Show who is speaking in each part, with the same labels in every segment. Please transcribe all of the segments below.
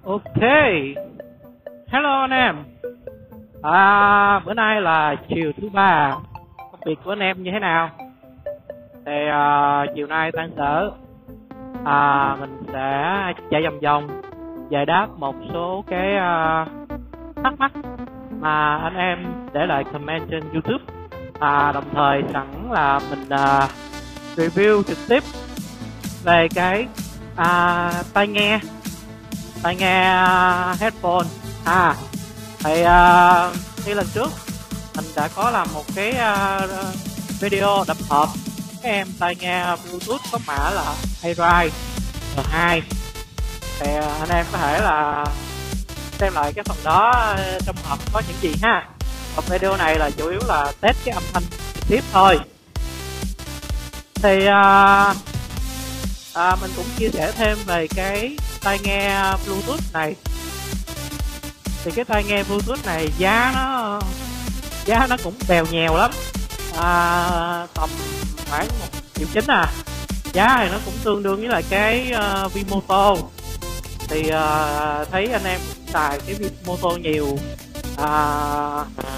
Speaker 1: Ok, hello anh em. Bữa nay là chiều thứ ba. Công việc của anh em như thế nào? Thì chiều nay tan sở mình sẽ chạy vòng vòng giải đáp một số cái thắc mắc mà anh em để lại comment trên YouTube. Đồng thời sẵn là mình review trực tiếp về cái tai nghe headphone. Thì như lần trước mình đã có làm một cái video đập hộp cái em tai nghe Bluetooth có mã là iRide R2. Thì anh em có thể là xem lại cái phần đó trong hộp có những gì ha. Còn video này là chủ yếu là test cái âm thanh trực tiếp thôi. Thì mình cũng chia sẻ thêm về cái tai nghe Bluetooth này. Thì cái tai nghe Bluetooth này giá nó cũng bèo nhèo lắm, tầm khoảng 1,9 triệu. Giá này nó cũng tương đương với lại cái Vimoto. Thì thấy anh em xài cái Vimoto nhiều,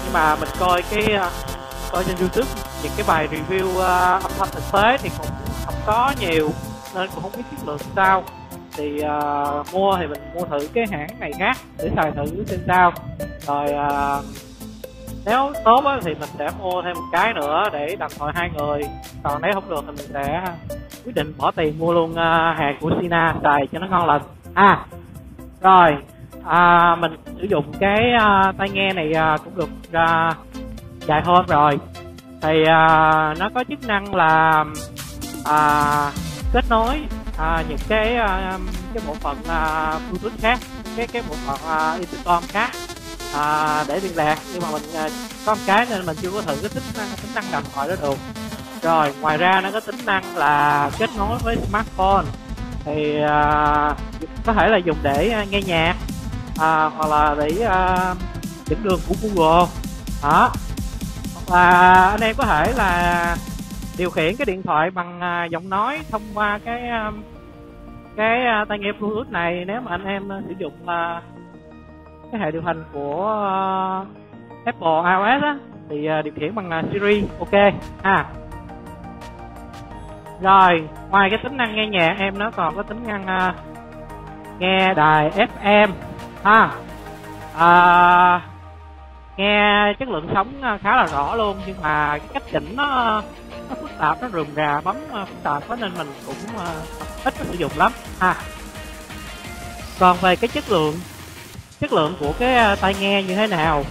Speaker 1: nhưng mà mình coi trên YouTube những cái bài review âm thanh thực tế thì cũng không có nhiều, nên cũng không biết chất lượng sao. Thì mua thì mình mua thử cái hãng này khác để xài thử xem sao. Rồi nếu tốt á, thì mình sẽ mua thêm một cái nữa để đàm thoại hai người. Còn nếu không được thì mình sẽ quyết định bỏ tiền mua luôn hàng của Sina xài cho nó ngon lành. Rồi mình sử dụng cái tai nghe này cũng được vài hôm rồi. Thì nó có chức năng là kết nối những cái bộ phận Bluetooth khác, cái bộ phận intercom khác để liên lạc. Nhưng mà mình có một cái nên mình chưa có thử cái tính năng đàm thoại đó được. Rồi ngoài ra nó có tính năng là kết nối với smartphone. Thì có thể là dùng để nghe nhạc, hoặc là để dẫn đường của Google đó. Hoặc là anh em có thể là điều khiển cái điện thoại bằng giọng nói thông qua cái tai nghe Bluetooth này. Nếu mà anh em sử dụng cái hệ điều hành của Apple iOS á, thì điều khiển bằng Siri. Ok Rồi ngoài cái tính năng nghe nhạc, em nó còn có tính năng nghe đài FM nghe chất lượng sóng khá là rõ luôn. Nhưng mà cái cách chỉnh nó phức tạp, nó rườm rà, bấm phức tạp quá nên mình cũng ít có sử dụng lắm Còn về cái chất lượng của cái tai nghe như thế nào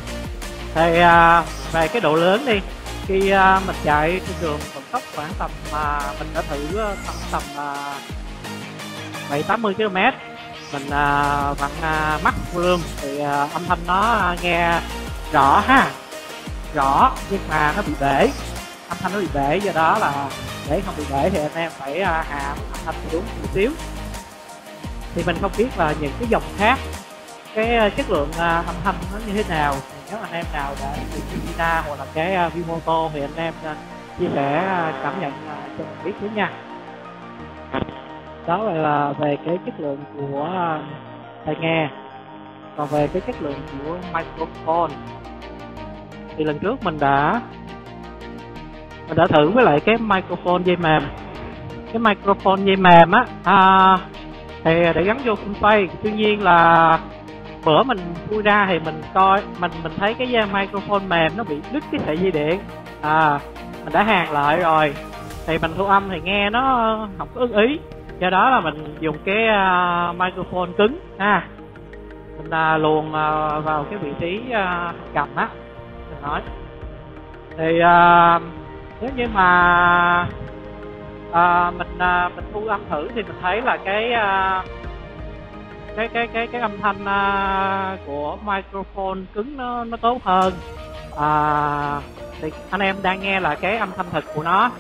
Speaker 1: thì về cái độ lớn đi. Khi mình chạy trên đường vận tốc khoảng tầm mình đã thử tầm 70-80 km, mình vặn max volume thì âm thanh nó nghe rõ rõ, nhưng mà nó bị bể, âm thanh nó bị bể. Do đó là để không bị bể thì anh em phải hạ âm thanh xuống một xíu. Thì mình không biết là những cái dòng khác cái chất lượng âm thanh nó như thế nào. Nếu anh em nào đã sử dụng Sina hoặc là cái Vimoto thì anh em chia sẻ cảm nhận cho mình biết nữa nha. Đó là về cái chất lượng của tai nghe. Còn về cái chất lượng của microphone thì lần trước mình đã thử với lại cái microphone dây mềm. Cái microphone dây mềm thì để gắn vô full face. Tuy nhiên là bữa mình khui ra thì mình coi mình thấy cái microphone mềm nó bị đứt cái sợi dây điện. Mình đã hàn lại rồi thì mình thu âm thì nghe nó không có ưng ý. Do đó là mình dùng cái microphone cứng mình luồn vào cái vị trí cầm mình nói. Thì nếu như mà mình thu âm thử thì mình thấy là cái âm thanh của microphone cứng nó tốt hơn. Thì anh em đang nghe là cái âm thanh thực của nó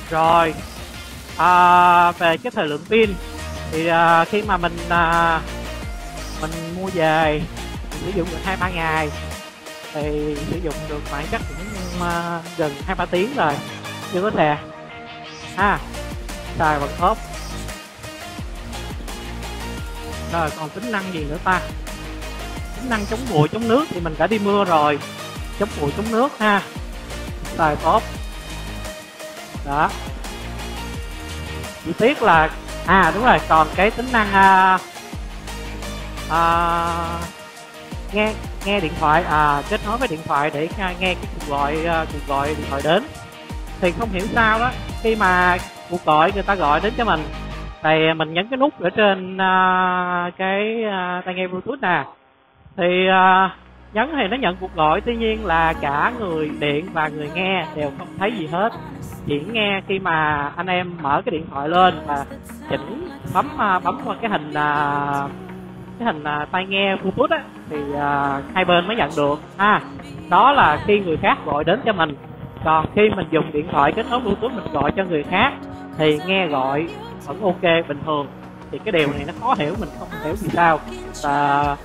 Speaker 1: Rồi về cái thời lượng pin thì khi mà mình mua về mình sử dụng được 2-3 ngày thì sử dụng được khoảng chắc cũng gần 2-3 tiếng rồi, chưa có xài. Xài vẫn tốt. Rồi còn tính năng gì nữa ta? Tính năng chống bụi chống nước thì mình đã đi mưa rồi, chống bụi chống nước ha, xài tốt đó. Chỉ tiếc là đúng rồi, còn cái tính năng nghe nghe điện thoại, kết nối với điện thoại để nghe cái cuộc gọi điện thoại đến. Thì không hiểu sao đó, khi mà cuộc gọi người ta gọi đến cho mình thì mình nhấn cái nút ở trên cái tai nghe Bluetooth nè, thì nhấn thì nó nhận cuộc gọi, tuy nhiên là cả người điện và người nghe đều không thấy gì hết. Chỉ nghe khi mà anh em mở cái điện thoại lên và chỉnh bấm qua cái hình tai nghe Bluetooth á, thì hai bên mới nhận được đó là khi người khác gọi đến cho mình. Còn khi mình dùng điện thoại kết nối Bluetooth mình gọi cho người khác thì nghe gọi vẫn ok bình thường. Thì cái điều này nó khó hiểu, mình không hiểu vì sao, và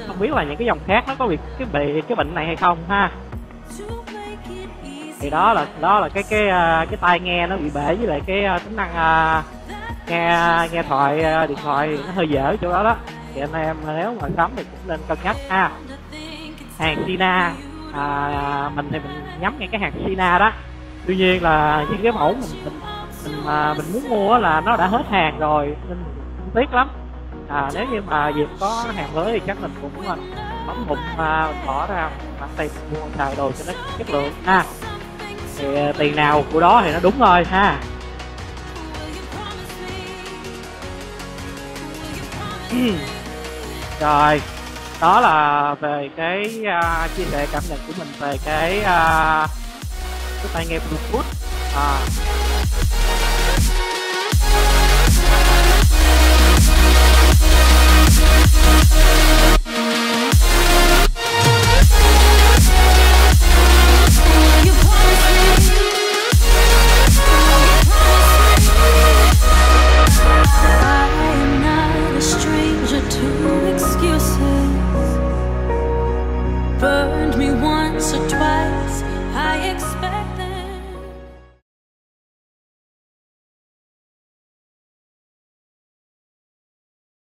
Speaker 1: không biết là những cái dòng khác nó có bị cái bệnh này hay không ha. Thì đó là cái tai nghe nó bị bể, với lại cái tính năng nghe thoại điện thoại nó hơi dở chỗ đó đó. Thì anh em nếu mà sắm thì cũng nên cân nhắc ha. Hàng Sina, mình thì mình nhắm ngay cái hàng Sina đó. Tuy nhiên là những cái mẫu mình muốn mua là nó đã hết hàng rồi nên không tiếc lắm. Nếu như mà dịp có hàng mới thì chắc mình cũng bấm bụng bỏ ra khoản tiền mua xài đồ cho nó chất lượng ha. Thì tiền nào của đó thì nó đúng rồi ha. Rồi, đó là về cái chia sẻ cảm nhận của mình về cái tai nghe Bluetooth.